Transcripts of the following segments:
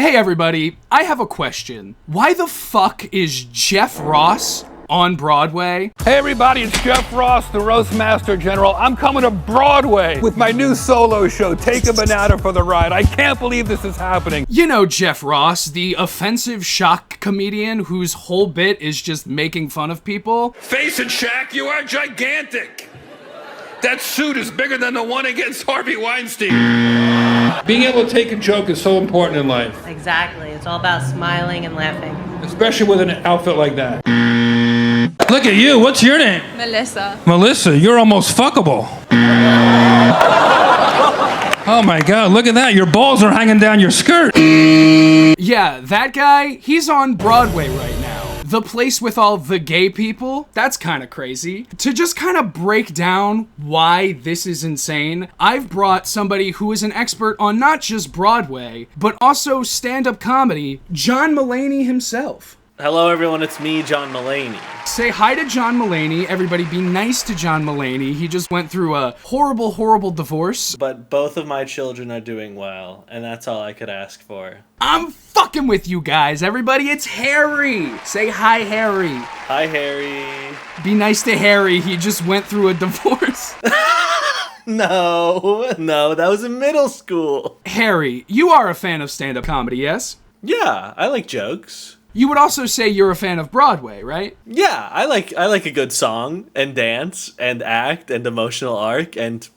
Hey everybody, I have a question. Why the fuck is Jeff Ross on Broadway? Hey everybody, it's Jeff Ross, the Roast Master General. I'm coming to Broadway with my new solo show, Take a Banana for the Ride. I can't believe this is happening. You know Jeff Ross, the offensive shock comedian whose whole bit is just making fun of people. Face it, Shaq, you are gigantic. That suit is bigger than the one against Harvey Weinstein. Being able to take a joke is so important in life. Exactly. It's all about smiling and laughing. Especially with an outfit like that. Look at you. What's your name? Melissa. Melissa, you're almost fuckable. Oh my God, look at that. Your balls are hanging down your skirt. Yeah, that guy, he's on Broadway right now. The place with all the gay people, that's kind of crazy. To just kind of break down why this is insane, I've brought somebody who is an expert on not just Broadway, but also stand-up comedy, John Mulaney himself. Hello everyone, it's me, John Mulaney. Say hi to John Mulaney. Everybody be nice to John Mulaney. He just went through a horrible, horrible divorce. But both of my children are doing well, and that's all I could ask for. I'm fucking with you guys. Everybody, it's Harry. Say hi, Harry. Hi, Harry. Be nice to Harry. He just went through a divorce. No, that was in middle school. Harry, you are a fan of stand-up comedy, yes? Yeah, I like jokes. You would also say you're a fan of Broadway, right? Yeah, I like a good song and dance and act and emotional arc and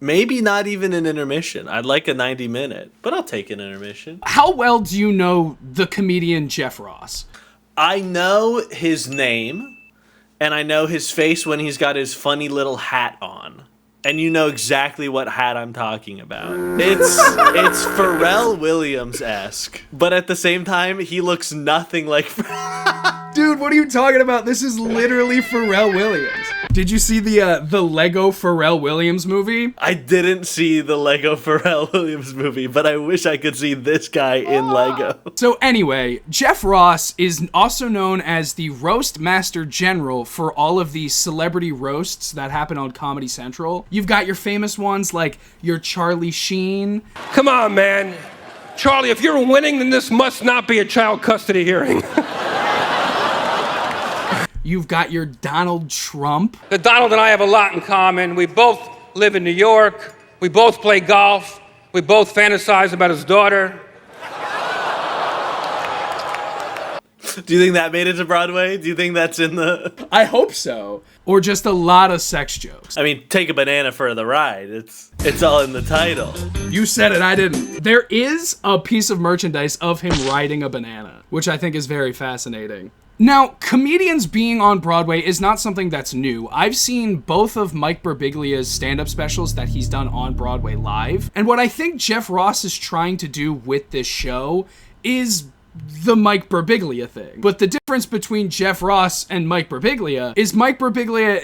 maybe not even an intermission. I'd like a 90-minute, but I'll take an intermission. How well do you know the comedian Jeff Ross? I know his name, and I know his face when he's got his funny little hat on. And you know exactly what hat I'm talking about. It's Pharrell Williams-esque, but at the same time, he looks nothing like Dude, what are you talking about? This is literally Pharrell Williams. Did you see the Lego Pharrell Williams movie? I didn't see the Lego Pharrell Williams movie, but I wish I could see this guy in Lego. So anyway, Jeff Ross is also known as the Roast Master General for all of these celebrity roasts that happen on Comedy Central. You've got your famous ones like your Charlie Sheen. Come on, man. Charlie, if you're winning, then this must not be a child custody hearing. You've got your Donald Trump. The Donald and I have a lot in common. We both live in New York. We both play golf. We both fantasize about his daughter. Do you think that made it to Broadway? Do you think that's in the... I hope so. Or just a lot of sex jokes. I mean, take a banana for the ride. It's all in the title. You said it, I didn't. There is a piece of merchandise of him riding a banana, which I think is very fascinating. Now, comedians being on Broadway is not something that's new. I've seen both of Mike Birbiglia's stand-up specials that he's done on Broadway live, and what I think Jeff Ross is trying to do with this show is the Mike Birbiglia thing. But the difference between Jeff Ross and Mike Birbiglia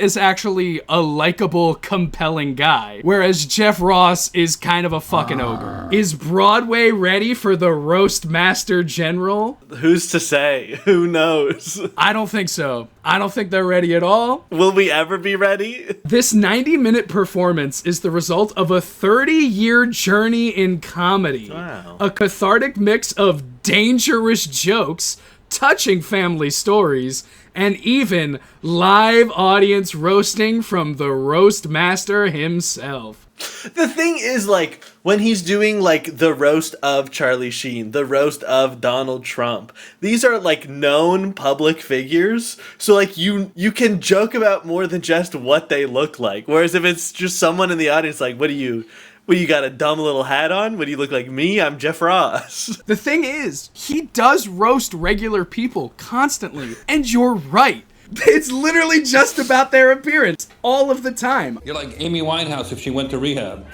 is actually a likable, compelling guy, whereas Jeff Ross is kind of a fucking ogre. Is Broadway ready for the Roast Master General? Who's to say? Who knows? I don't think so. I don't think they're ready at all. Will we ever be ready? This 90-minute performance is the result of a 30-year journey in comedy. Wow. A cathartic mix of dangerous jokes, touching family stories, and even live audience roasting from the roast master himself. The thing is, like, when he's doing, like, the roast of Charlie Sheen, the roast of Donald Trump, these are, like, known public figures, so, like, you can joke about more than just what they look like. Whereas if it's just someone in the audience, like, what do you got a dumb little hat on? What do you look like me? I'm Jeff Ross. The thing is, he does roast regular people constantly, and you're right. It's literally just about their appearance all of the time. You're like Amy Winehouse if she went to rehab.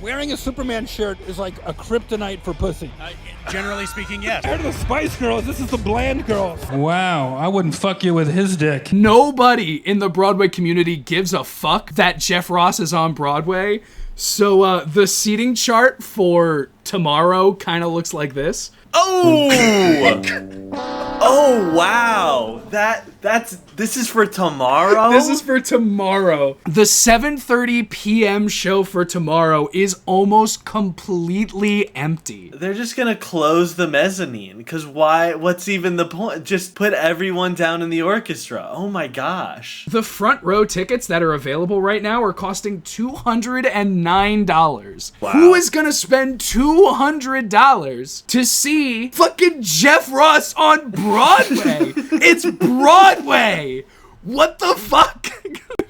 Wearing a Superman shirt is like a kryptonite for pussy. Generally speaking, yes. Compared to the Spice Girls, this is the bland girls. Wow, I wouldn't fuck you with his dick. Nobody in the Broadway community gives a fuck that Jeff Ross is on Broadway. So the seating chart for tomorrow kind of looks like this. Oh! Oh wow, this is for tomorrow. This is for tomorrow. The 7:30 p.m. show for tomorrow is almost completely empty. They're just gonna close the mezzanine, because why? What's even the point? Just put everyone down in the orchestra. Oh my gosh. The front row tickets that are available right now are costing $209. Wow. Who is gonna spend $200 to see fucking Jeff Ross on Broadway? It's Broadway! What the fuck?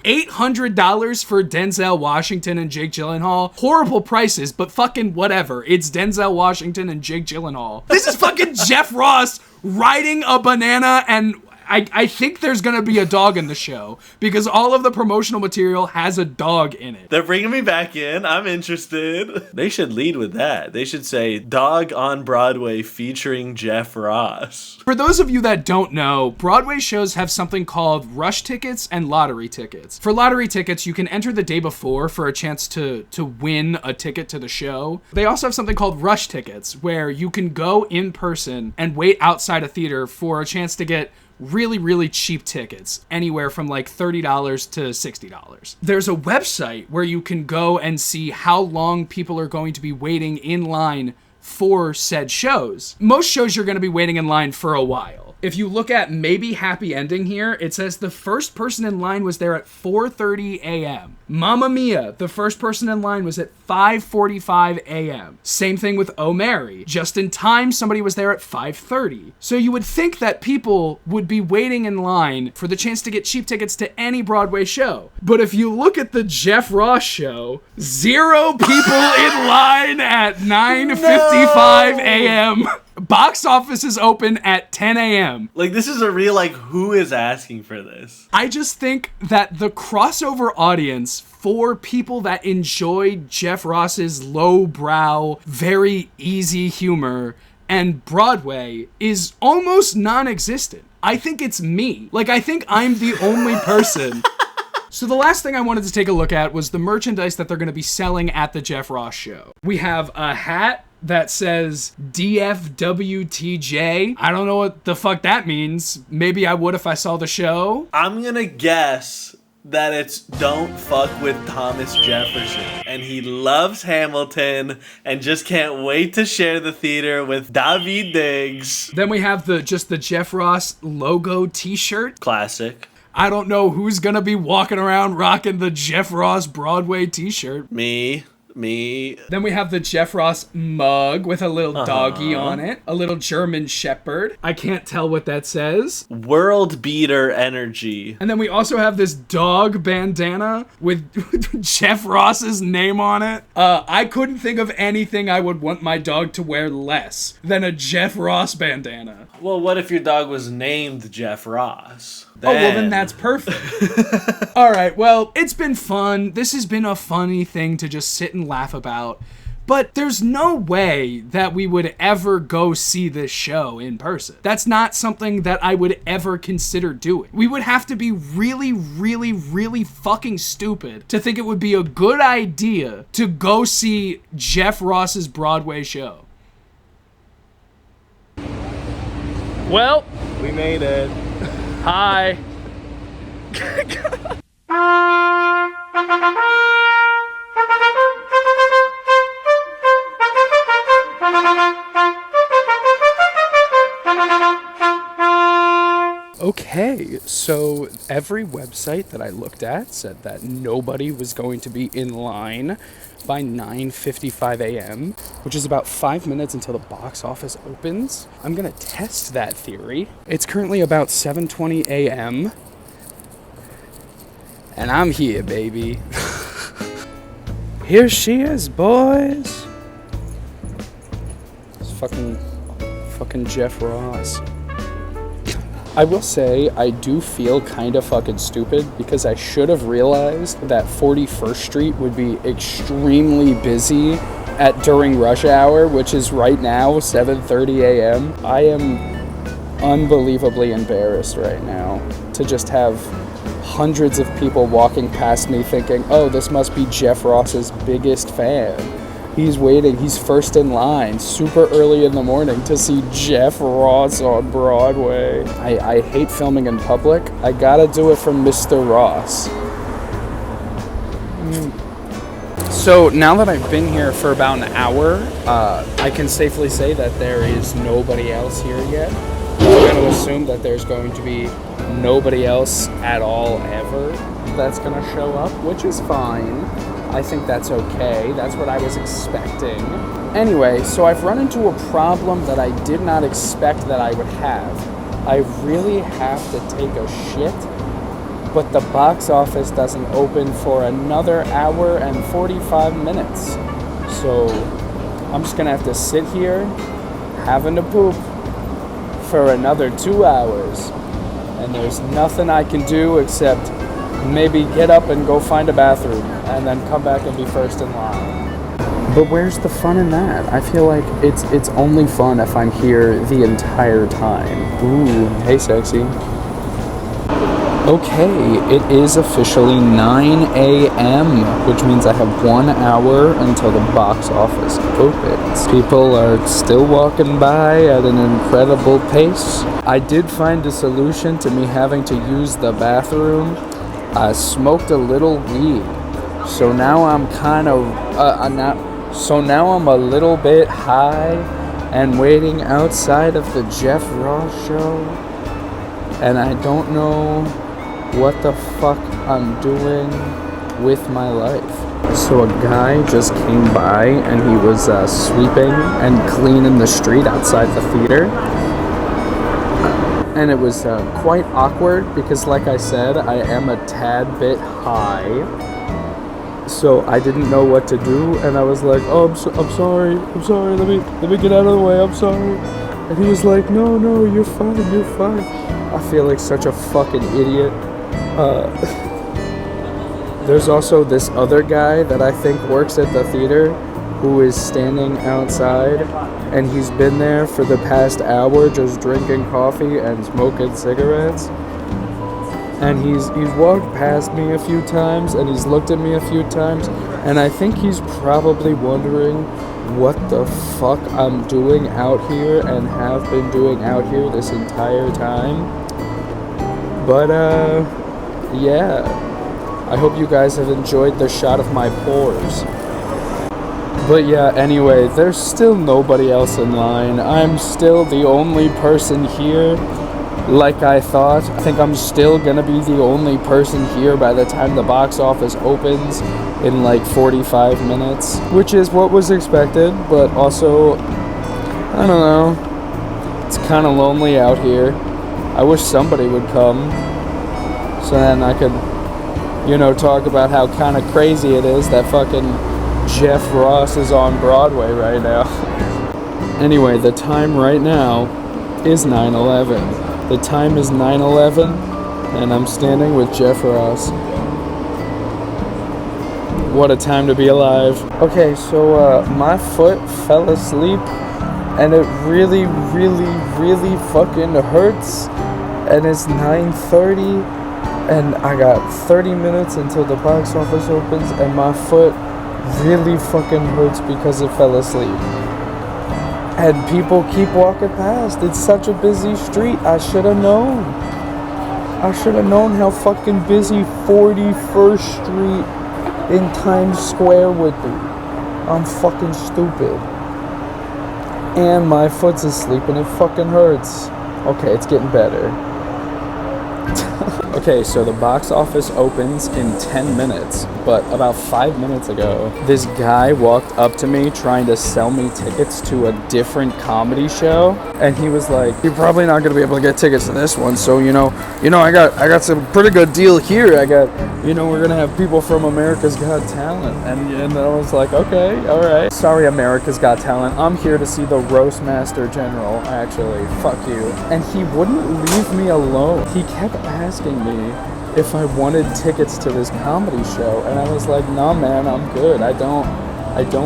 $800 for Denzel Washington and Jake Gyllenhaal. Horrible prices, but fucking whatever. It's Denzel Washington and Jake Gyllenhaal. This is fucking Jeff Ross riding a banana, and I think there's gonna be a dog in the show because all of the promotional material has a dog in it. They're bringing me back in. I'm interested. They should lead with that. They should say Dog on Broadway featuring Jeff Ross. For those of you that don't know, Broadway shows have something called rush tickets and lottery tickets. For lottery tickets, you can enter the day before for a chance to win a ticket to the show. They also have something called rush tickets where you can go in person and wait outside a theater for a chance to get really, really cheap tickets, anywhere from like $30 to $60. There's a website where you can go and see how long people are going to be waiting in line for said shows. Most shows you're going to be waiting in line for a while. If you look at Maybe Happy Ending here, it says the first person in line was there at 4:30 a.m. Mamma Mia, the first person in line was at 5:45 a.m. Same thing with Oh Mary. Just in Time, somebody was there at 5:30. So you would think that people would be waiting in line for the chance to get cheap tickets to any Broadway show. But if you look at the Jeff Ross show, 0 people in line at 9:55 a.m. Box office is open at 10 a.m. Like, this is a real, like, who is asking for this? I just think that the crossover audience for people that enjoy Jeff Ross's lowbrow, very easy humor and Broadway is almost non-existent. I think it's me. Like, I think I'm the only person. So the last thing I wanted to take a look at was the merchandise that they're going to be selling at the Jeff Ross show. We have a hat that says DFWTJ. I don't know what the fuck that means. Maybe I would if I saw the show. I'm gonna guess that it's Don't Fuck with Thomas Jefferson. And he loves Hamilton and just can't wait to share the theater with Daveed Diggs. Then we have the Jeff Ross logo t-shirt. Classic. I don't know who's gonna be walking around rocking the Jeff Ross Broadway t-shirt. Me. Then we have the Jeff Ross mug with a little doggy on it. A little German Shepherd. I can't tell what that says. World beater energy. And then we also have this dog bandana with Jeff Ross's name on it. I couldn't think of anything I would want my dog to wear less than a Jeff Ross bandana. Well, what if your dog was named Jeff Ross? Oh, well, then that's perfect. All right, well, it's been fun. This has been a funny thing to just sit and laugh about. But there's no way that we would ever go see this show in person. That's not something that I would ever consider doing. We would have to be really, really, really fucking stupid to think it would be a good idea to go see Jeff Ross's Broadway show. Well, We made it. hi. Okay, so every website that I looked at said that nobody was going to be in line by 9:55 a.m., which is about 5 minutes until the box office opens. I'm gonna test that theory. It's currently about 7:20 a.m. and I'm here, baby. Here she is, boys. It's fucking Jeff Ross. I will say, I do feel kind of fucking stupid because I should have realized that 41st Street would be extremely busy during rush hour, which is right now 7:30 a.m. I am unbelievably embarrassed right now to just have hundreds of people walking past me thinking, oh, this must be Jeff Ross's biggest fan. He's waiting. He's first in line, super early in the morning to see Jeff Ross on Broadway. I hate filming in public. I gotta do it from Mr. Ross. So now that I've been here for about an hour, I can safely say that there is nobody else here yet. I'm going to assume that there's going to be nobody else at all ever that's going to show up, which is fine. I think that's okay. That's what I was expecting. Anyway, so I've run into a problem that I did not expect that I would have. I really have to take a shit, but the box office doesn't open for another hour and 45 minutes. So I'm just gonna have to sit here having to poop for another 2 hours. And there's nothing I can do except maybe get up and go find a bathroom and then come back and be first in line. But where's the fun in that? I feel like it's only fun if I'm here the entire time. Ooh, hey sexy. Okay, it is officially 9 a.m., which means I have 1 hour until the box office opens. People are still walking by at an incredible pace. I did find a solution to me having to use the bathroom. I smoked a little weed, so now I'm now I'm a little bit high and waiting outside of the Jeff Ross show, and I don't know what the fuck I'm doing with my life. So a guy just came by and he was sweeping and cleaning the street outside the theater. And it was quite awkward because, like I said, I am a tad bit high. So I didn't know what to do, and I was like, "Oh, I'm sorry, let me get out of the way, I'm sorry." And he was like, "No, you're fine, you're fine." I feel like such a fucking idiot. There's also this other guy that I think works at the theater who is standing outside, and he's been there for the past hour just drinking coffee and smoking cigarettes. And he's walked past me a few times, and he's looked at me a few times, and I think he's probably wondering what the fuck I'm doing out here and have been doing out here this entire time. But yeah, I hope you guys have enjoyed the shot of my pores. But yeah, anyway, there's still nobody else in line. I'm still the only person here, like I thought. I think I'm still gonna be the only person here by the time the box office opens in like 45 minutes, which is what was expected, but also, I don't know, it's kind of lonely out here. I wish somebody would come, so then I could, talk about how kind of crazy it is that fucking Jeff Ross is on Broadway right now. Anyway, the time right now is 9:11. The time is 9:11, and I'm standing with Jeff Ross. What a time to be alive. Okay, so my foot fell asleep, and it really, really, really fucking hurts, and it's 9:30. And I got 30 minutes until the box office opens, and my foot really fucking hurts because it fell asleep. And people keep walking past. It's such a busy street. I should have known. I should have known how fucking busy 41st Street in Times Square would be. I'm fucking stupid. And my foot's asleep and it fucking hurts. Okay, it's getting better. Okay, so the box office opens in 10 minutes, but about 5 minutes ago, this guy walked up to me trying to sell me tickets to a different comedy show, and he was like, "You're probably not gonna be able to get tickets to this one, so I got some pretty good deal here. I got, we're gonna have people from America's Got Talent," and I was like, "Okay, all right. Sorry, America's Got Talent. I'm here to see the Roastmaster General, actually. Fuck you." And he wouldn't leave me alone. He kept asking me if I wanted tickets to this comedy show, and I was like, "Nah, man, I'm good. I don't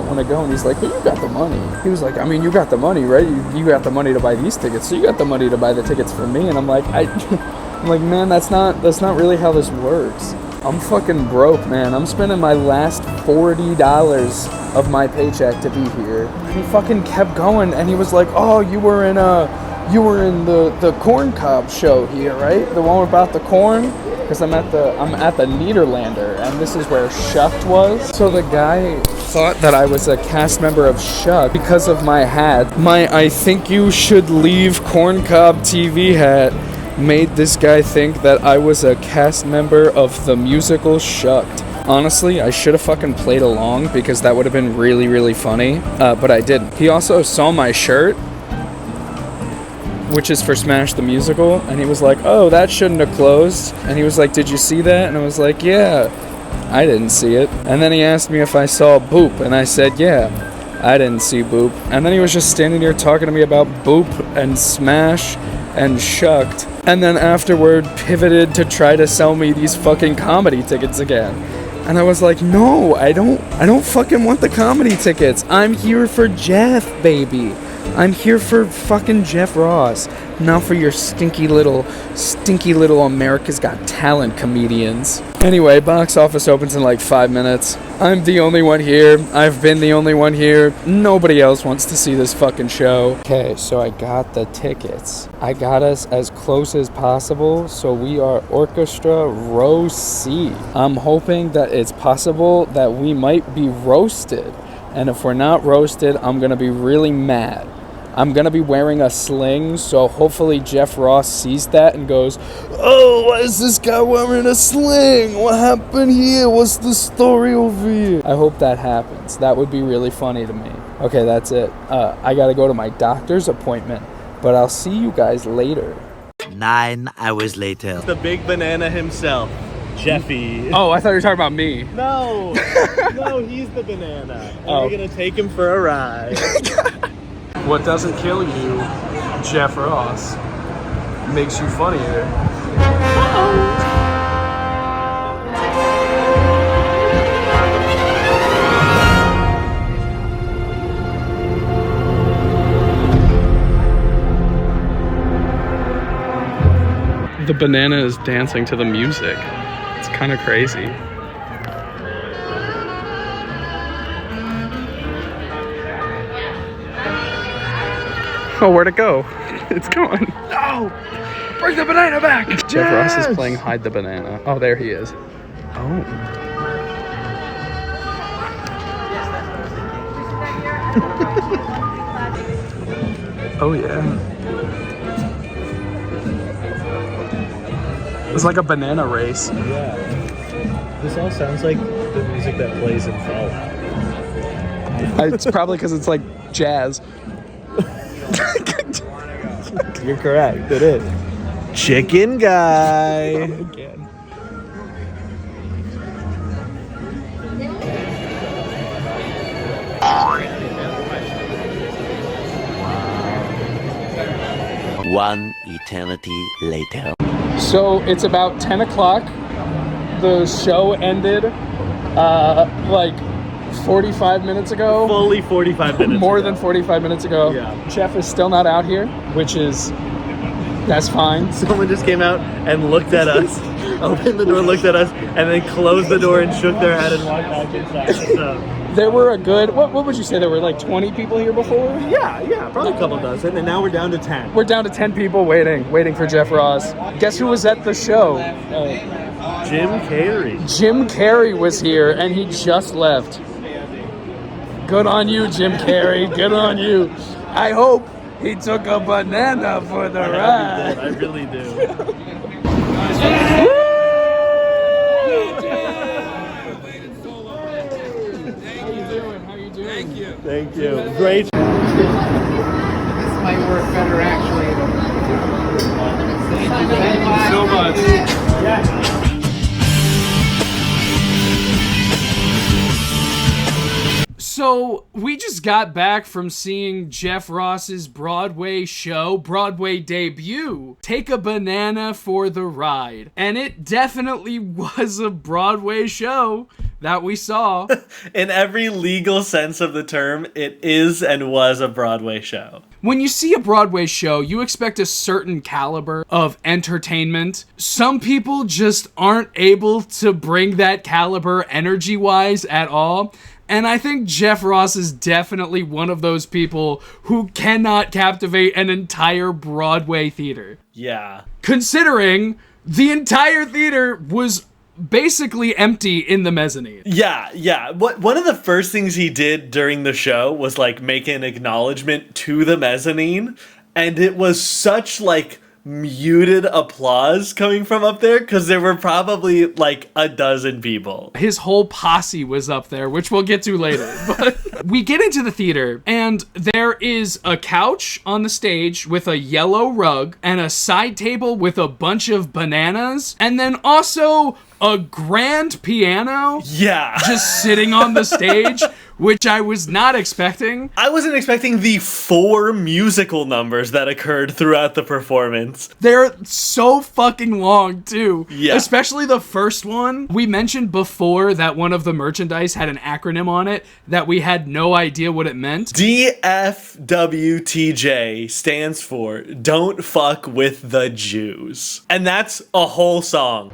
want to go." And he's like, "But you got the money." He was like, "I mean, you got the money, right? You got the money to buy these tickets, so you got the money to buy the tickets for me." And I'm like, I'm like, "Man, that's not really how this works." I'm fucking broke, man. I'm spending my last $40 of my paycheck to be here. And he fucking kept going, and he was like, oh, you were in the corn cob show here, right? The one about the corn? Because I'm at the Nederlander, and this is where Shucked was. So the guy thought that I was a cast member of Shucked because of my hat. My I think you should leave corn cob TV hat made this guy think that I was a cast member of the musical Shucked. Honestly, I should have fucking played along because that would have been really, really funny, but I didn't. He also saw my shirt, which is for Smash the Musical, and he was like, oh, that shouldn't have closed. And he was like, did you see that? And I was like, yeah, I didn't see it. And then he asked me if I saw Boop, and I said, yeah, I didn't see Boop. And then he was just standing here talking to me about Boop and Smash and Shucked, and then afterward pivoted to try to sell me these fucking comedy tickets again. And I was like, no, I don't fucking want the comedy tickets. I'm here for Jeff, baby. I'm here for fucking Jeff Ross, not for your stinky little America's Got Talent comedians. Anyway, box office opens in like 5 minutes. I'm the only one here. I've been the only one here. Nobody else wants to see this fucking show. Okay, so I got the tickets. I got us as close as possible, so we are orchestra row C. I'm hoping that it's possible that we might be roasted. And if we're not roasted, I'm gonna be really mad. I'm gonna be wearing a sling, so hopefully Jeff Ross sees that and goes, oh, why is this guy wearing a sling? What happened here? What's the story over here? I hope that happens. That would be really funny to me. Okay, that's it. I gotta go to my doctor's appointment, but I'll see you guys later. 9 hours later. The big banana himself, Jeffy. Oh, I thought you were talking about me. No, he's the banana. And we're gonna take him for a ride. What doesn't kill you, Jeff Ross, makes you funnier. The banana is dancing to the music. It's kind of crazy. Oh, where'd it go? It's gone. No! Bring the banana back! Yes! Jeff Ross is playing Hide the Banana. Oh, there he is. Oh. Oh, yeah. It's like a banana race. Yeah. This all sounds like the music that plays in Fallout. It's probably because it's like jazz. You're correct. It is. Chicken guy. Again. One eternity later. So it's about 10 o'clock. The show ended like 45 minutes ago. Fully 45 minutes More ago. than 45 minutes ago. Yeah. Jeff is still not out here, that's fine. Someone just came out and looked at us, opened the door, looked at us, and then closed the door and shook their head and walked back inside. So. There were a good, what would you say, there were like 20 people here before? Yeah, probably a couple dozen, and now we're down to 10. We're down to 10 people waiting for Jeff Ross. Guess who was at the show? Jim Carrey. Jim Carrey was here, and he just left. Good on you, Jim Carrey. Good on you. I hope he took a banana for the ride. I really do. How you doing? Thank you. Great. This might work better actually. Thank you so much. So, we just got back from seeing Jeff Ross's Broadway debut, Take a Banana for the Ride. And it definitely was a Broadway show. that we saw. In every legal sense of the term, it is and was a Broadway show. When you see a Broadway show, you expect a certain caliber of entertainment. Some people just aren't able to bring that caliber energy-wise at all. And I think Jeff Ross is definitely one of those people who cannot captivate an entire Broadway theater. Yeah. Considering the entire theater was basically empty in the mezzanine. Yeah. One of the first things he did during the show was like make an acknowledgement to the mezzanine, and it was such like muted applause coming from up there because there were probably like a dozen people. His whole posse was up there, which we'll get to later. But we get into the theater, and there is a couch on the stage with a yellow rug and a side table with a bunch of bananas, and then also a grand piano. Yeah. Just sitting on the stage, which I was not expecting. I wasn't expecting the 4 musical numbers that occurred throughout the performance. They're so fucking long, too. Yeah. Especially the first one. We mentioned before that one of the merchandise had an acronym on it that we had no idea what it meant. DFWTJ stands for Don't Fuck with the Jews. And that's a whole song.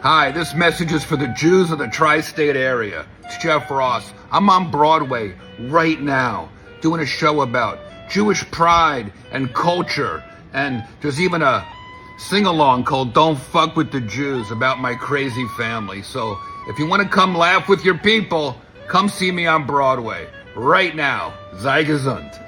Hi, this message is for the Jews of the tri-state area. It's Jeff Ross. I'm on Broadway right now doing a show about Jewish pride and culture. And there's even a sing-along called Don't Fuck with the Jews about my crazy family. So if you want to come laugh with your people, come see me on Broadway right now. Sei gesund.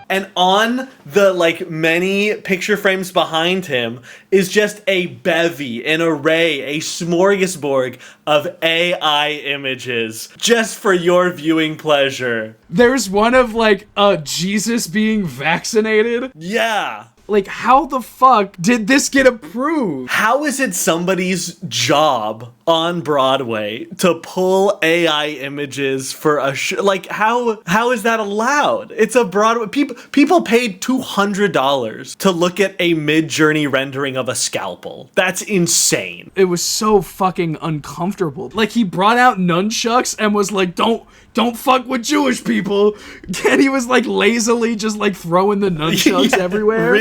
And on the like many picture frames behind him is just a bevy, an array, a smorgasbord of AI images just for your viewing pleasure. There's one of like Jesus being vaccinated. Yeah. Like, how the fuck did this get approved? How is it somebody's job on Broadway to pull AI images for a show? Like, how is that allowed? It's a Broadway. People paid $200 to look at a Mid-Journey rendering of a scalpel. That's insane. It was so fucking uncomfortable. Like, he brought out nunchucks and was like, don't fuck with Jewish people. And he was like lazily just like throwing the nunchucks everywhere.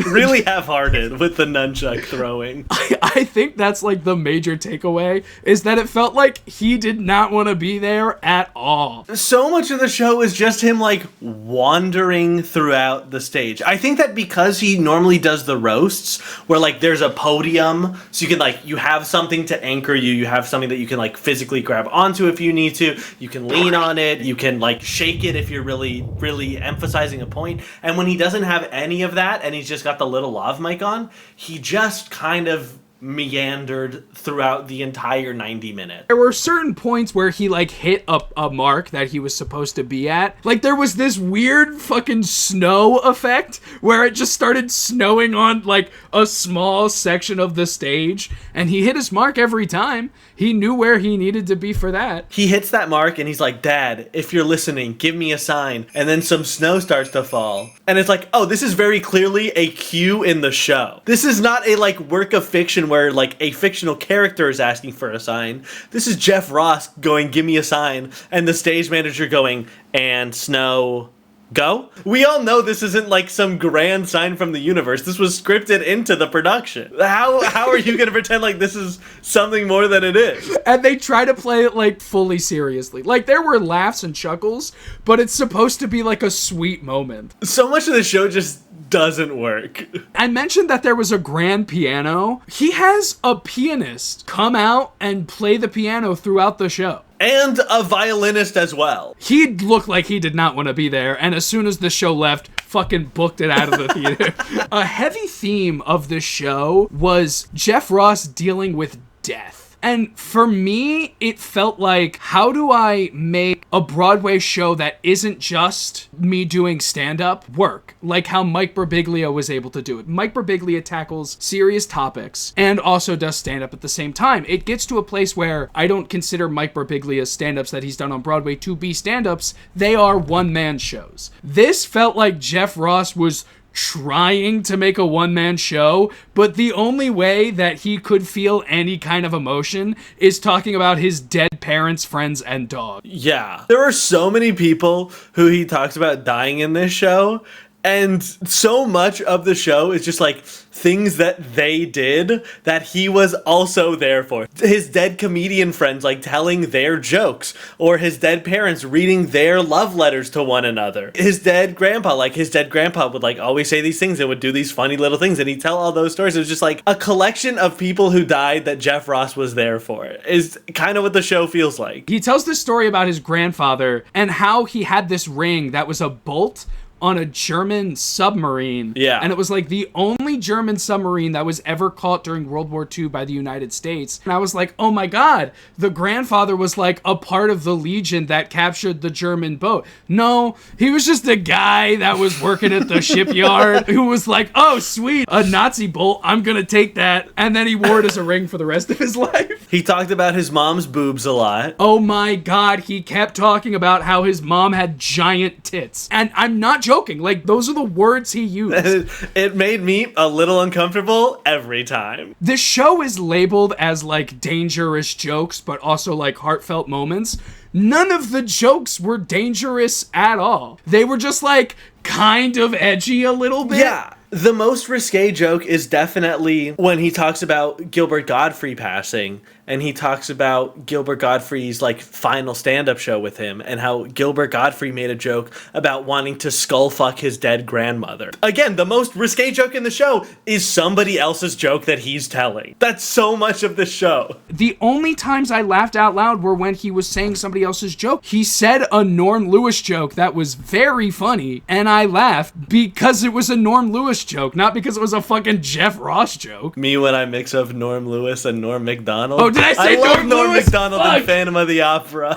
Really half-hearted with the nunchuck throwing. I think that's like the major takeaway, is that it felt like he did not want to be there at all. So much of the show is just him like wandering throughout the stage. I think that because he normally does the roasts where like there's a podium, so you can like, you have something to anchor you, you have something that you can like physically grab onto if you need to, you can lean on it, you can like shake it if you're really emphasizing a point. And when he doesn't have any of that and he's just got the little lav mic on, he just kind of meandered throughout the entire 90 minutes. There were certain points where he like hit a mark that he was supposed to be at. Like there was this weird fucking snow effect where it just started snowing on like a small section of the stage, and he hit his mark every time. He knew where he needed to be for that. He hits that mark and he's like, "Dad, if you're listening, give me a sign." And then some snow starts to fall. And it's like, oh, this is very clearly a cue in the show. This is not a like work of fiction where like a fictional character is asking for a sign. This is Jeff Ross going, "Give me a sign," and the stage manager going, "And snow, go." We all know this isn't like some grand sign from the universe. This was scripted into the production. How are you gonna pretend like this is something more than it is? And they try to play it like fully seriously. Like there were laughs and chuckles, but it's supposed to be like a sweet moment. So much of the show just doesn't work. I mentioned that there was a grand piano. He has a pianist come out and play the piano throughout the show. And a violinist as well. He looked like he did not want to be there, and as soon as the show left, fucking booked it out of the theater. A heavy theme of the show was Jeff Ross dealing with death. And for me, it felt like, how do I make a Broadway show that isn't just me doing stand-up work? Like how Mike Birbiglia was able to do it. Mike Birbiglia tackles serious topics and also does stand-up at the same time. It gets to a place where I don't consider Mike Birbiglia's stand-ups that he's done on Broadway to be stand-ups. They are one-man shows. This felt like Jeff Ross was trying to make a one-man show, but the only way that he could feel any kind of emotion is talking about his dead parents, friends, and dog. Yeah. There are so many people who he talks about dying in this show, and so much of the show is just like things that they did that he was also there for. His dead comedian friends like telling their jokes, or his dead parents reading their love letters to one another. His dead grandpa would like always say these things and would do these funny little things, and he'd tell all those stories. It was just like a collection of people who died that Jeff Ross was there for, is kind of what the show feels like. He tells this story about his grandfather and how he had this ring that was a bolt on a German submarine. Yeah. And it was like the only German submarine that was ever caught during World War II by the United States. And I was like, oh my God, the grandfather was like a part of the Legion that captured the German boat. No, he was just a guy that was working at the shipyard who was like, oh sweet, a Nazi bolt, I'm gonna take that. And then he wore it as a ring for the rest of his life. He talked about his mom's boobs a lot. Oh my God, he kept talking about how his mom had giant tits. And I'm not joking, like those are the words he used. It made me a little uncomfortable every time. This show is labeled as like dangerous jokes, but also like heartfelt moments. None of the jokes were dangerous at all. They were just like kind of edgy a little bit. Yeah. The most risque joke is definitely when he talks about Gilbert Gottfried passing, and he talks about Gilbert Gottfried's like final stand-up show with him, and how Gilbert Gottfried made a joke about wanting to skull fuck his dead grandmother. Again, the most risque joke in the show is somebody else's joke that he's telling. That's so much of the show. The only times I laughed out loud were when he was saying somebody else's joke. He said a Norm Lewis joke that was very funny, and I laughed because it was a Norm Lewis joke, not because it was a fucking Jeff Ross joke. Me when I mix up Norm Lewis and Norm Macdonald. Oh, did I say love Norm Lewis? Macdonald Fuck. in Phantom of the Opera.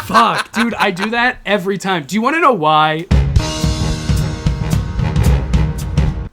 Fuck, dude, I do that every time. Do you want to know why?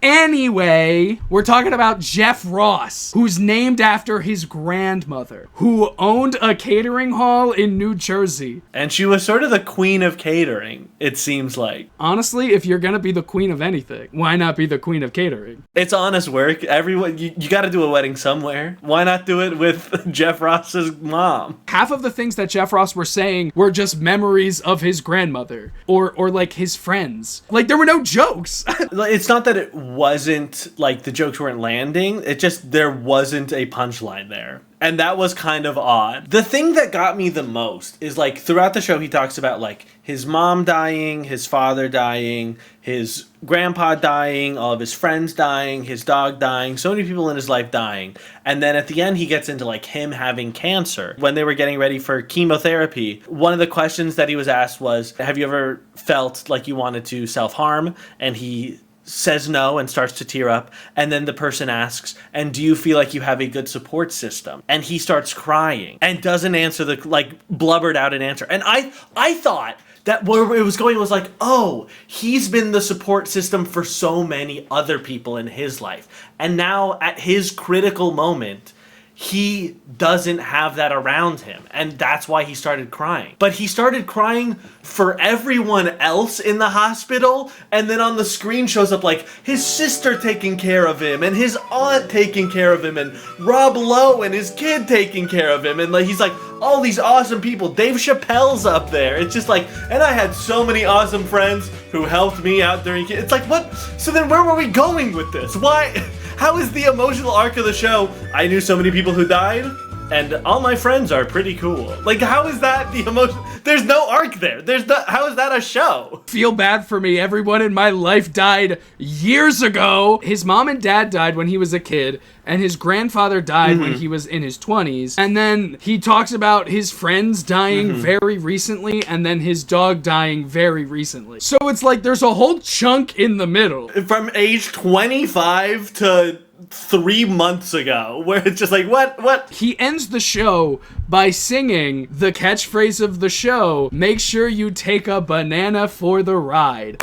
Anyway, we're talking about Jeff Ross, who's named after his grandmother, who owned a catering hall in New Jersey. And she was sort of the queen of catering, it seems like. Honestly, if you're gonna be the queen of anything, why not be the queen of catering? It's honest work. Everyone, you got to do a wedding somewhere. Why not do it with Jeff Ross's mom? Half of the things that Jeff Ross were saying were just memories of his grandmother or like his friends. Like there were no jokes. It's not that it wasn't like the jokes weren't landing. It just there wasn't a punchline there. And that was kind of odd. The thing that got me the most is like throughout the show he talks about like his mom dying, his father dying, his grandpa dying, all of his friends dying, his dog dying, so many people in his life dying. And then at the end he gets into like him having cancer. When they were getting ready for chemotherapy, one of the questions that he was asked was, have you ever felt like you wanted to self-harm? And he says no and starts to tear up, and then the person asks, and do you feel like you have a good support system? And he starts crying and doesn't answer the like blubbered out an answer. And I thought that where it was going was like, oh, he's been the support system for so many other people in his life, and now at his critical moment he doesn't have that around him, and that's why he started crying. But he started crying for everyone else in the hospital, and then on the screen shows up like his sister taking care of him, and his aunt taking care of him, and Rob Lowe and his kid taking care of him, and like he's like, all these awesome people. Dave Chappelle's up there. It's just like, and I had so many awesome friends who helped me out during it's like, what? So then where were we going with this? Why? How is the emotional arc of the show? I knew so many people who died, and all my friends are pretty cool. Like, how is that the emotion? There's no arc there. How is that a show? Feel bad for me. Everyone in my life died years ago. His mom and dad died when he was a kid, and his grandfather died when he was in his 20s. And then he talks about his friends dying very recently, and then his dog dying very recently. So it's like there's a whole chunk in the middle. From age 25 to 3 months ago, where it's just like, what? He ends the show by singing the catchphrase of the show, make sure you take a banana for the ride.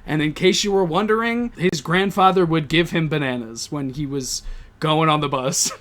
And in case you were wondering, his grandfather would give him bananas when he was going on the bus.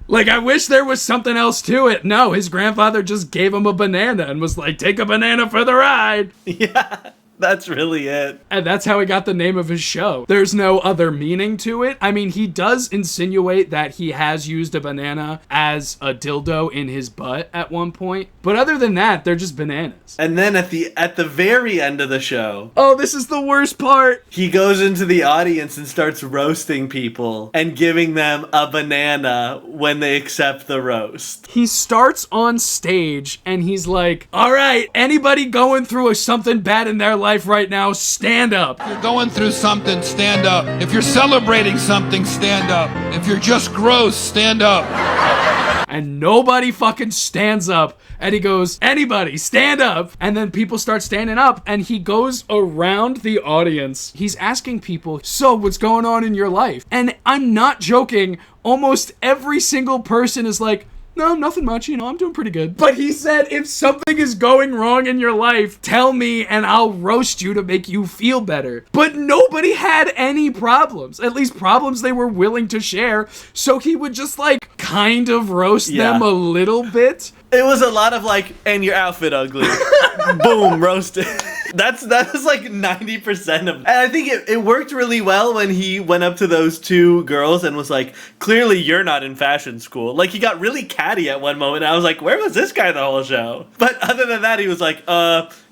Like, I wish there was something else to it. No, his grandfather just gave him a banana and was like, take a banana for the ride. Yeah. That's really it. And that's how he got the name of his show. There's no other meaning to it. I mean, he does insinuate that he has used a banana as a dildo in his butt at one point. But other than that, they're just bananas. And then at the very end of the show, oh, this is the worst part. He goes into the audience and starts roasting people and giving them a banana when they accept the roast. He starts on stage and he's like, all right, anybody going through something bad in their life right now, stand up. If you're going through something, stand up. If you're celebrating something, stand up. If you're just gross, stand up. And nobody fucking stands up. And he goes, anybody, stand up. And then people start standing up and he goes around the audience. He's asking people, so what's going on in your life? And I'm not joking. Almost every single person is like, no, nothing much, I'm doing pretty good. But he said, if something is going wrong in your life, tell me and I'll roast you to make you feel better. But nobody had any problems, at least problems they were willing to share. So he would just like kind of roast them a little bit. It was a lot of like, and your outfit ugly. Boom, roasted. That was like 90% of it. And I think it worked really well when he went up to those two girls and was like, clearly you're not in fashion school. Like, he got really catty at one moment. And I was like, where was this guy the whole show? But other than that, he was like,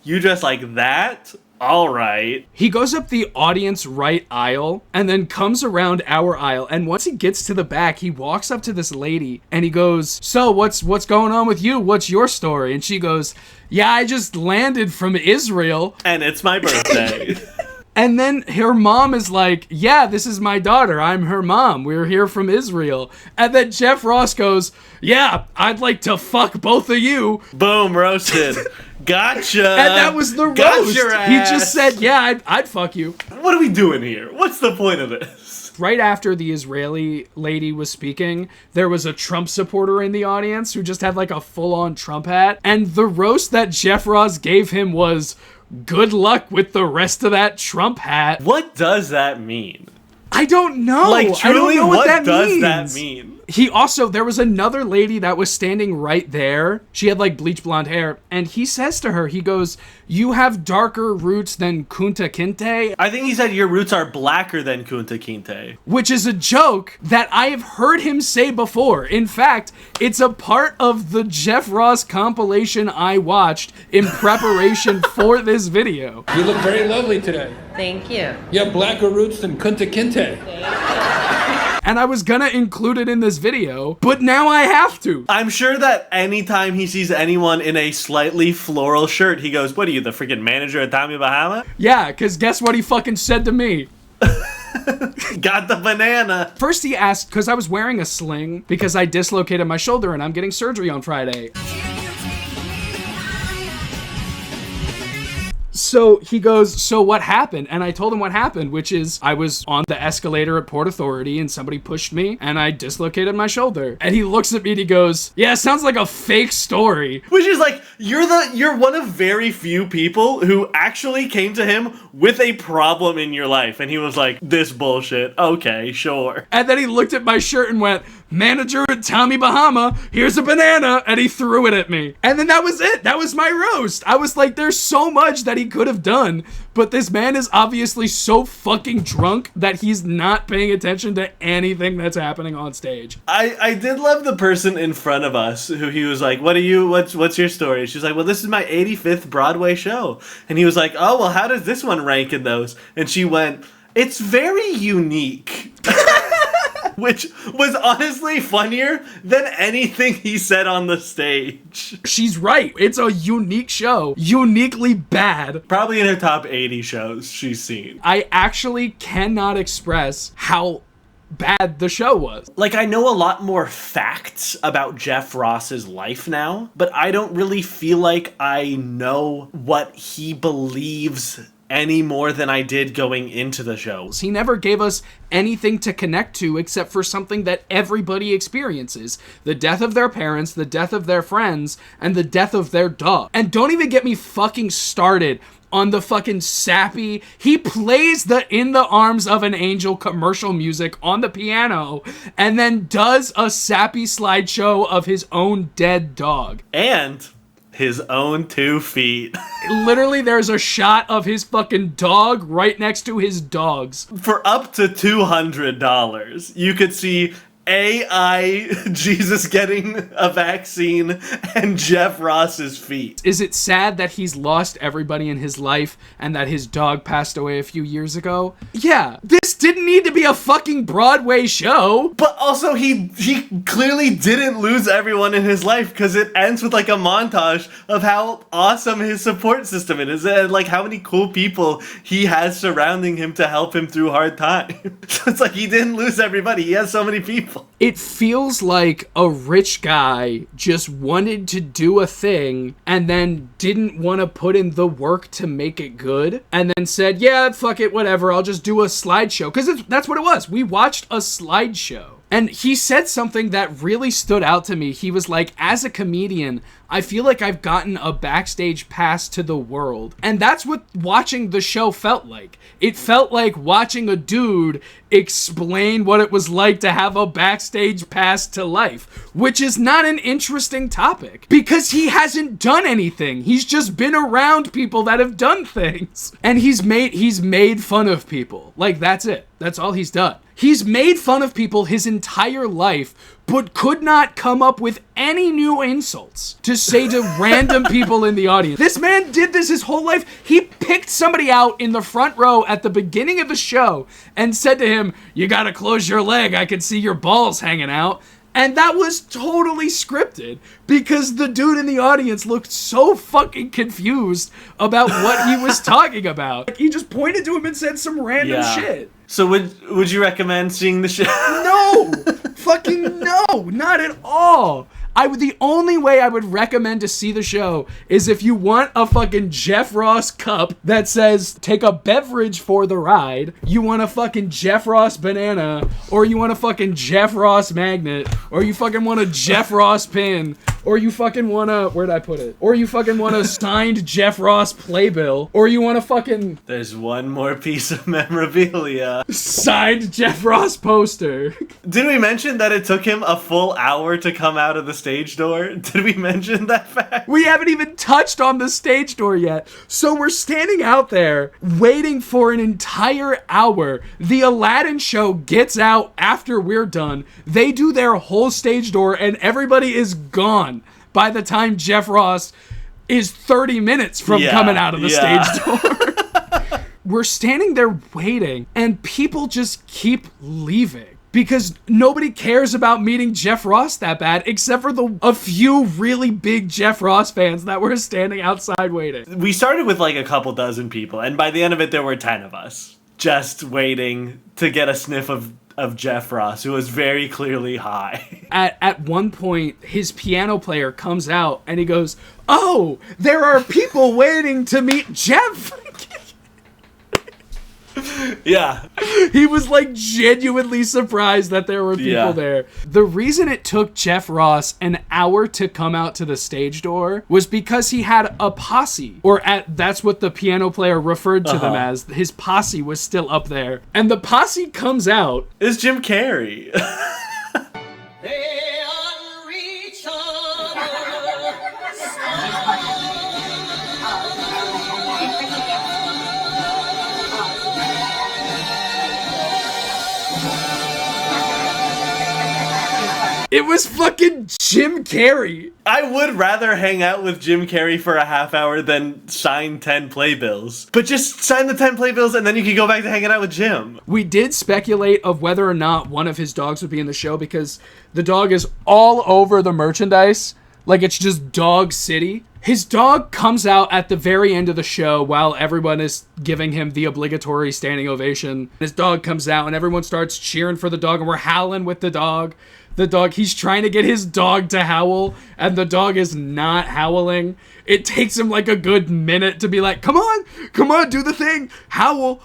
you dress like that? All right. He goes up the audience right aisle and then comes around our aisle. And once he gets to the back, he walks up to this lady and he goes, so what's going on with you? What's your story? And she goes, yeah, I just landed from Israel. And it's my birthday. And then her mom is like, yeah, this is my daughter. I'm her mom. We're here from Israel. And then Jeff Ross goes, yeah, I'd like to fuck both of you. Boom, roasted. Gotcha. And that was the roast. He just said, yeah, I'd fuck you. What are we doing here? What's the point of this? Right after the Israeli lady was speaking, there was a Trump supporter in the audience who just had like a full-on Trump hat. And the roast that Jeff Ross gave him was, good luck with the rest of that Trump hat. What does that mean? I don't know. Like, truly, I don't know what that does means. that mean? There was another lady that was standing right there. She had like bleach blonde hair. And he says to her, he goes, you have darker roots than Kunta Kinte. I think he said your roots are blacker than Kunta Kinte. Which is a joke that I have heard him say before. In fact, it's a part of the Jeff Ross compilation I watched in preparation for this video. You look very lovely today. Thank you. You have blacker roots than Kunta Kinte. And I was gonna include it in this video, but now I have to. I'm sure that anytime he sees anyone in a slightly floral shirt, he goes, what are you, the freaking manager at Tommy Bahama? Yeah, because guess what he fucking said to me? Got the banana. First he asked, because I was wearing a sling, because I dislocated my shoulder and I'm getting surgery on Friday. So he goes, so what happened? And I told him what happened, which is I was on the escalator at Port Authority and somebody pushed me and I dislocated my shoulder. And he looks at me and he goes, yeah, it sounds like a fake story. Which is like, you're one of very few people who actually came to him with a problem in your life. And he was like, this bullshit. Okay, sure. And then he looked at my shirt and went, manager at Tommy Bahama, here's a banana. And he threw it at me. And then that was it. That was my roast. I was like, there's so much that he could have done, but this man is obviously so fucking drunk that he's not paying attention to anything that's happening on stage. I did love the person in front of us who he was like, what's your story? She's like, well, this is my 85th Broadway show. And he was like, oh, well, how does this one rank in those? And she went, it's very unique. Which was honestly funnier than anything he said on the stage. She's right. It's a unique show. Uniquely bad. Probably in her top 80 shows she's seen. I actually cannot express how bad the show was. Like, I know a lot more facts about Jeff Ross's life now, but I don't really feel like I know what he believes any more than I did going into the show. He never gave us anything to connect to except for something that everybody experiences. The death of their parents, the death of their friends, and the death of their dog. And don't even get me fucking started on the fucking sappy. He plays the In the Arms of an Angel commercial music on the piano and then does a sappy slideshow of his own dead dog. And his own 2 feet. Literally, there's a shot of his fucking dog right next to his dogs. For up to $200, you could see AI Jesus getting a vaccine and Jeff Ross's feet. Is it sad that he's lost everybody in his life and that his dog passed away a few years ago? Yeah, this didn't need to be a fucking Broadway show. But also, he clearly didn't lose everyone in his life, because it ends with like a montage of how awesome his support system is and like how many cool people he has surrounding him to help him through hard times. So it's like he didn't lose everybody. He has so many people. It feels like a rich guy just wanted to do a thing and then didn't want to put in the work to make it good and then said, yeah, fuck it, whatever, I'll just do a slideshow. Because that's what it was. We watched a slideshow. And he said something that really stood out to me. He was like, as a comedian, I feel like I've gotten a backstage pass to the world. And that's what watching the show felt like. It felt like watching a dude explain what it was like to have a backstage pass to life, which is not an interesting topic because he hasn't done anything. He's just been around people that have done things. And he's made fun of people. Like, that's it. That's all he's done. He's made fun of people his entire life, but could not come up with any new insults to say to random people in the audience. This man did this his whole life. He picked somebody out in the front row at the beginning of the show and said to him, you gotta close your leg, I can see your balls hanging out. And that was totally scripted because the dude in the audience looked so fucking confused about what he was talking about. He just pointed to him and said some random shit. So would you recommend seeing the show? No! Fucking no! Not at all! The only way I would recommend to see the show is if you want a fucking Jeff Ross cup that says, take a beverage for the ride, you want a fucking Jeff Ross banana, or you want a fucking Jeff Ross magnet, or you fucking want a Jeff Ross pin, or you fucking want a, where'd I put it? Or you fucking want a signed Jeff Ross playbill, or you want a fucking... There's one more piece of memorabilia. Signed Jeff Ross poster. Did we mention that it took him a full hour to come out of the stage door? Did we mention that fact? We haven't even touched on the stage door yet. So we're standing out there waiting for an entire hour. The Aladdin show gets out after we're done. They do their whole stage door and everybody is gone by the time Jeff Ross is 30 minutes from coming out of the stage door. We're standing there waiting and people just keep leaving. Because nobody cares about meeting Jeff Ross that bad, except for a few really big Jeff Ross fans that were standing outside waiting. We started with like a couple dozen people, and by the end of it, there were 10 of us just waiting to get a sniff of Jeff Ross, who was very clearly high. At one point, his piano player comes out and he goes, "Oh, there are people waiting to meet Jeff." Yeah. He was like genuinely surprised that there were people there. The reason it took Jeff Ross an hour to come out to the stage door was because he had a posse, that's what the piano player referred to them as. His posse was still up there. And the posse comes out. It's Jim Carrey. It was fucking Jim Carrey. I would rather hang out with Jim Carrey for a half hour than sign 10 playbills. But just sign the 10 playbills and then you can go back to hanging out with Jim. We did speculate of whether or not one of his dogs would be in the show because the dog is all over the merchandise. Like it's just Dog City. His dog comes out at the very end of the show while everyone is giving him the obligatory standing ovation. His dog comes out and everyone starts cheering for the dog and we're howling with the dog. He's trying to get his dog to howl and the dog is not howling. it takes him like a good minute to be like, come on, do the thing, howl.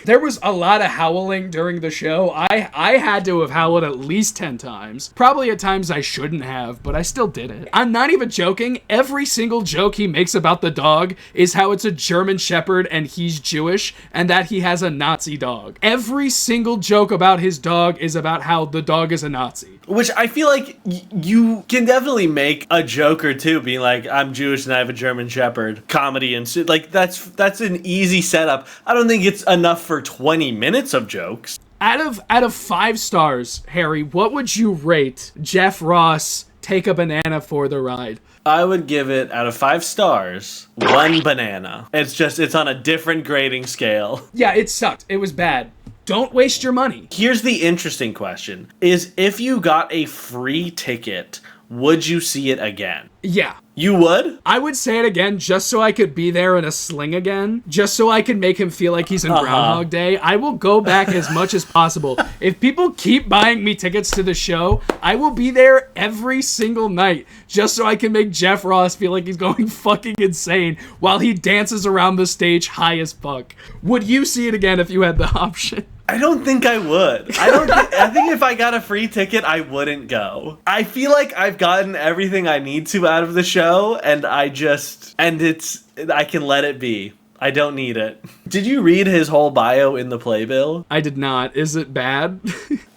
There was a lot of howling during the show. I had to have howled at least 10 times. Probably at times I shouldn't have, but I still did it. I'm not even joking. Every single joke he makes about the dog is how it's a German Shepherd and he's Jewish and that he has a Nazi dog. Every single joke about his dog is about how the dog is a Nazi. Which I feel like you can definitely make a joke or two being like, I'm Jewish and I have a German Shepherd. Comedy and shit. Like, that's an easy setup. I don't think it's enough for 20 minutes of jokes. Out of 5 stars, Harry, what would you rate Jeff Ross Take a Banana for the Ride? I would give it, out of 5 stars, 1 banana. It's on a different grading scale. Yeah, it sucked. It was bad. Don't waste your money. Here's the interesting question, is if you got a free ticket, would you see it again? Yeah. You would? I would say it again just so I could be there in a sling again. Just so I could make him feel like he's in Groundhog Day. I will go back as much as possible. If people keep buying me tickets to the show, I will be there every single night. Just so I can make Jeff Ross feel like he's going fucking insane while he dances around the stage high as fuck. Would you see it again if you had the option? I don't think I would. I think if I got a free ticket, I wouldn't go. I feel like I've gotten everything I need to out of the show, and I can let it be. I don't need it. Did you read his whole bio in the playbill? I did not. Is it bad?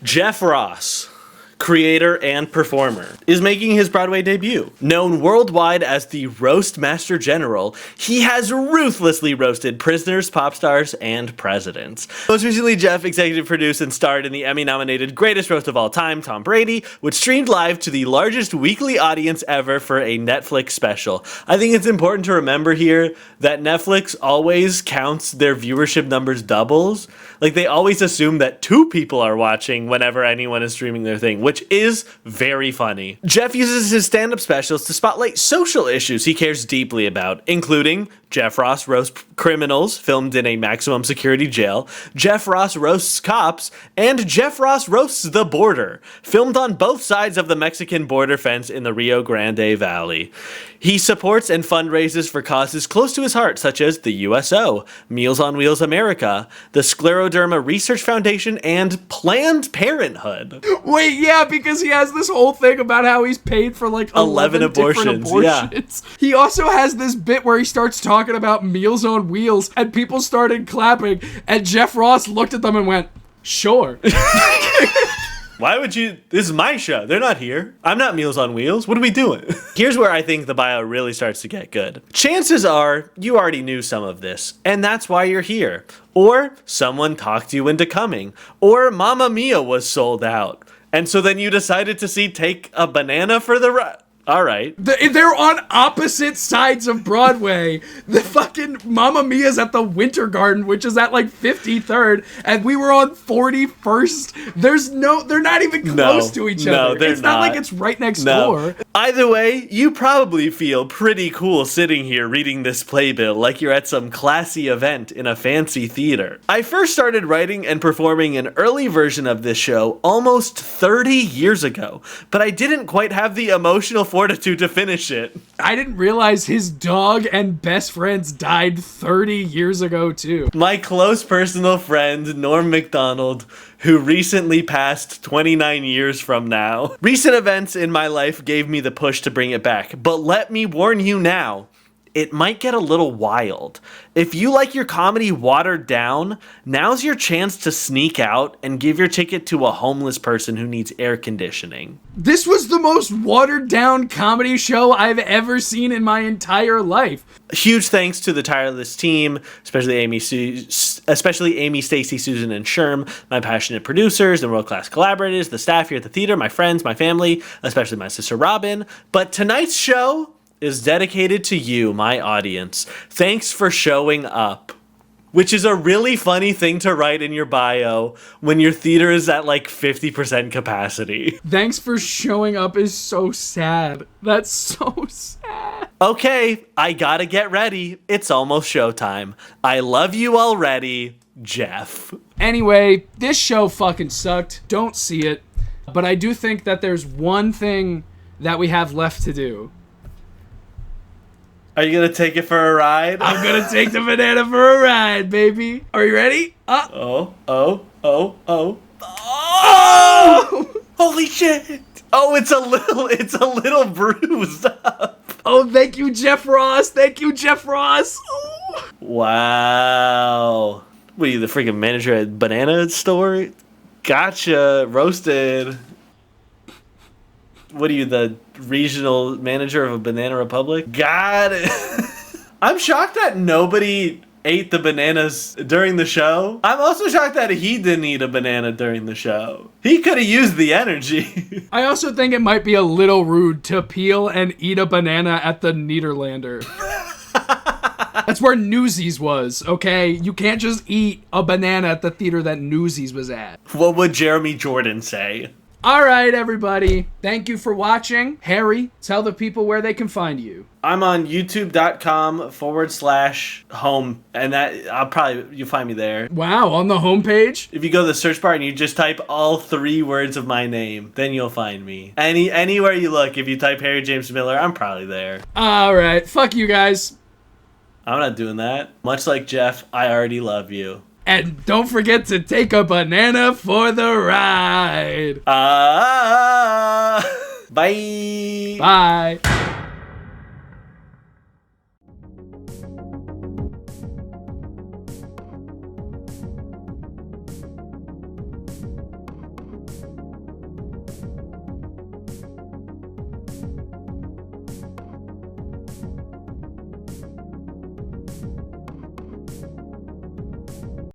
Jeff Ross, creator and performer, is making his Broadway debut. Known worldwide as the Roast Master General, he has ruthlessly roasted prisoners, pop stars, and presidents. Most recently, Jeff executive produced and starred in the Emmy-nominated Greatest Roast of All Time, Tom Brady, which streamed live to the largest weekly audience ever for a Netflix special. I think it's important to remember here that Netflix always counts their viewership numbers doubles. Like, they always assume that 2 people are watching whenever anyone is streaming their thing, which is very funny. Jeff uses his stand-up specials to spotlight social issues he cares deeply about, including Jeff Ross roasts criminals, filmed in a maximum security jail, Jeff Ross roasts cops, and Jeff Ross roasts the border, filmed on both sides of the Mexican border fence in the Rio Grande Valley. He supports and fundraises for causes close to his heart, such as the USO, Meals on Wheels America, the Scleroderma Research Foundation, and Planned Parenthood. Wait, yeah, because he has this whole thing about how he's paid for like 11 different abortions. Yeah. He also has this bit where he starts talking about Meals on Wheels, and people started clapping, and Jeff Ross looked at them and went, sure. Why would you? This is my show. They're not here. I'm not Meals on Wheels. What are we doing? Here's where I think the bio really starts to get good. Chances are you already knew some of this, and that's why you're here. Or someone talked you into coming. Or Mamma Mia was sold out. And so then you decided to see Take a Banana for the Ride. All right. They're on opposite sides of Broadway. The fucking Mamma Mia's at the Winter Garden, which is at like 53rd, and we were on 41st. They're not even close to each other. They're it's not like it's right next No. door. Either way, you probably feel pretty cool sitting here reading this playbill like you're at some classy event in a fancy theater. I first started writing and performing an early version of this show almost 30 years ago, but I didn't quite have the emotional fortitude to finish it. I didn't realize his dog and best friends died 30 years ago, too. My close personal friend, Norm MacDonald, who recently passed 29 years from now. Recent events in my life gave me the push to bring it back, but let me warn you now, it might get a little wild. If you like your comedy watered down, now's your chance to sneak out and give your ticket to a homeless person who needs air conditioning. This was the most watered down comedy show I've ever seen in my entire life. Huge thanks to the tireless team, especially Amy, Stacey, Susan, and Sherm, my passionate producers and world-class collaborators, the staff here at the theater, my friends, my family, especially my sister Robin. But tonight's show is dedicated to you, my audience. Thanks for showing up. Which is a really funny thing to write in your bio when your theater is at like 50% capacity. Thanks for showing up is so sad. That's so sad. Okay, I gotta get ready. It's almost showtime. I love you already, Jeff. Anyway, this show fucking sucked. Don't see it. But I do think that there's one thing that we have left to do. Are you gonna take it for a ride? I'm gonna take the banana for a ride, baby. Are you ready? Oh. Oh! Holy shit! Oh, it's a little bruised up. Oh, thank you, Jeff Ross. Thank you, Jeff Ross. Oh. Wow. What are you, the freaking manager at Banana Store? Gotcha. Roasted. What are you, the regional manager of a Banana Republic? Got it. I'm shocked that nobody ate the bananas during the show. I'm also shocked that he didn't eat a banana during the show. He could have used the energy. I also think it might be a little rude to peel and eat a banana at the Niederlander. That's where Newsies was, okay? You can't just eat a banana at the theater that Newsies was at. What would Jeremy Jordan say? All right, everybody. Thank you for watching. Harry, tell the people where they can find you. I'm on youtube.com/home, and that you'll find me there. Wow, on the homepage? If you go to the search bar and you just type all 3 words of my name, then you'll find me. Anywhere you look, if you type Harry James Miller, I'm probably there. All right, fuck you guys. I'm not doing that. Much like Jeff, I already love you. And don't forget to take a banana for the ride. Bye. Bye.